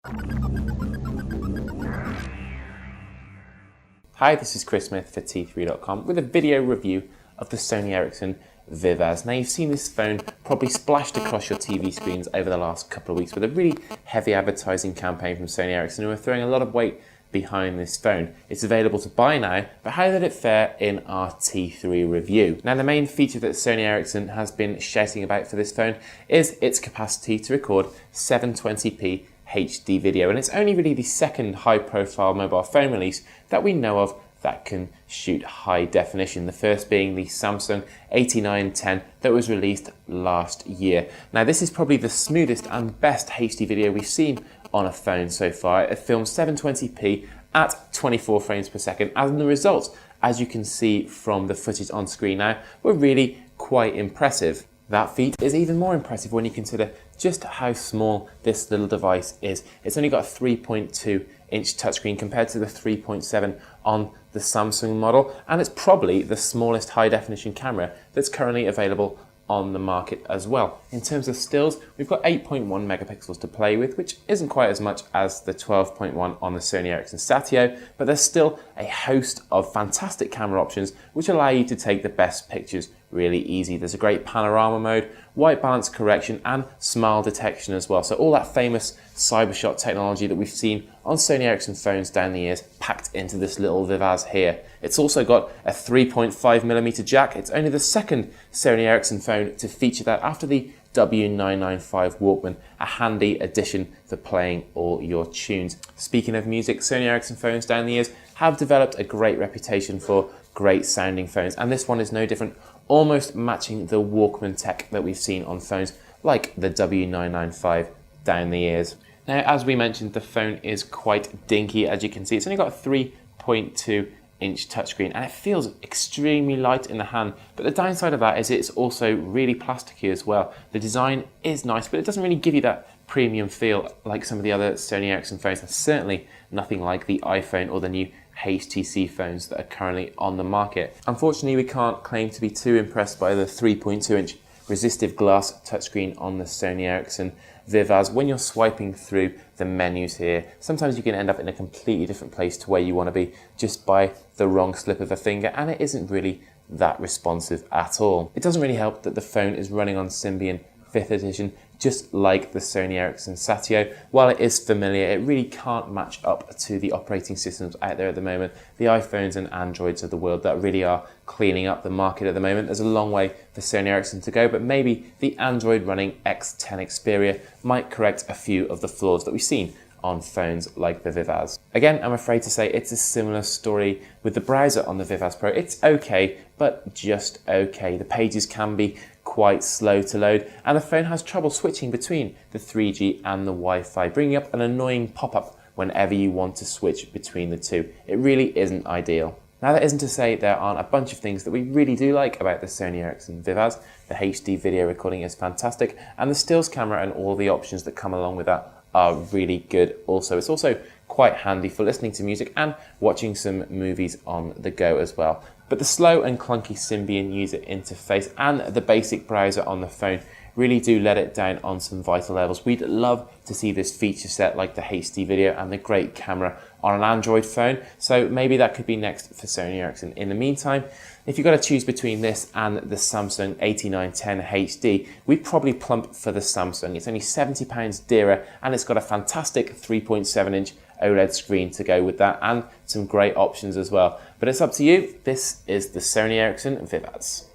Hi, this is Chris Smith for T3.com with a video review of the Sony Ericsson Vivaz. Now, you've seen this phone probably splashed across your TV screens over the last couple of weeks with a really heavy advertising campaign from Sony Ericsson, who are throwing a lot of weight behind this phone. It's available to buy now, but how did it fare in our T3 review? Now, the main feature that Sony Ericsson has been shouting about for this phone is its capacity to record 720p HD video, and it's only really the second high-profile mobile phone release that we know of that can shoot high definition, the first being the Samsung 8910 that was released last year. Now, this is probably the smoothest and best HD video we've seen on a phone so far. It films 720p at 24 frames per second, and the results, as you can see from the footage on screen now, were really quite impressive. That feat is even more impressive when you consider just how small this little device is. It's only got a 3.2-inch touchscreen compared to the 3.7 on the Samsung model, and it's probably the smallest high-definition camera that's currently available on the market as well. In terms of stills, we've got 8.1 megapixels to play with, which isn't quite as much as the 12.1 on the Sony Ericsson Satio, but there's still a host of fantastic camera options which allow you to take the best pictures really easy. There's a great panorama mode, white balance correction, and smile detection as well. So all that famous cybershot technology that we've seen on Sony Ericsson phones down the years packed into this little Vivaz here. It's also got a 3.5mm jack. It's only the second Sony Ericsson phone to feature that after the W995 Walkman, a handy addition for playing all your tunes. Speaking of music, Sony Ericsson phones down the years have developed a great reputation for great sounding phones, and this one is no different, almost matching the Walkman tech that we've seen on phones like the W995 down the years. Now, as we mentioned, the phone is quite dinky. As you can see, it's only got a 3.2-inch touchscreen, and it feels extremely light in the hand, but the downside of that is it's also really plasticky as well. The design is nice, but it doesn't really give you that premium feel like some of the other Sony Ericsson phones, and certainly nothing like the iPhone or the new HTC phones that are currently on the market. Unfortunately, we can't claim to be too impressed by the 3.2-inch resistive glass touchscreen on the Sony Ericsson Vivaz. When you're swiping through the menus here, sometimes you can end up in a completely different place to where you want to be just by the wrong slip of a finger, and it isn't really that responsive at all. It doesn't really help that the phone is running on Symbian 5th edition, just like the Sony Ericsson Satio. While it is familiar, it really can't match up to the operating systems out there at the moment, the iPhones and Androids of the world that really are cleaning up the market at the moment. There's a long way for Sony Ericsson to go, but maybe the Android running X10 Xperia might correct a few of the flaws that we've seen on phones like the Vivaz. Again, I'm afraid to say it's a similar story with the browser on the Vivaz Pro. It's okay, but just okay. The pages can be quite slow to load, and the phone has trouble switching between the 3G and the Wi-Fi, bringing up an annoying pop-up whenever you want to switch between the two. It really isn't ideal. Now, that isn't to say there aren't a bunch of things that we really do like about the Sony Ericsson Vivaz. The HD video recording is fantastic, and the stills camera and all the options that come along with that are really good also. It's also quite handy for listening to music and watching some movies on the go as well. But the slow and clunky Symbian user interface and the basic browser on the phone really do let it down on some vital levels. We'd love to see this feature set like the HD video and the great camera on an Android phone, so maybe that could be next for Sony Ericsson. In the meantime, if you've got to choose between this and the Samsung 8910 HD, we'd probably plump for the Samsung. It's only £70 dearer, and it's got a fantastic 3.7-inch OLED screen to go with that, and some great options as well. But it's up to you. This is the Sony Ericsson Vivaz.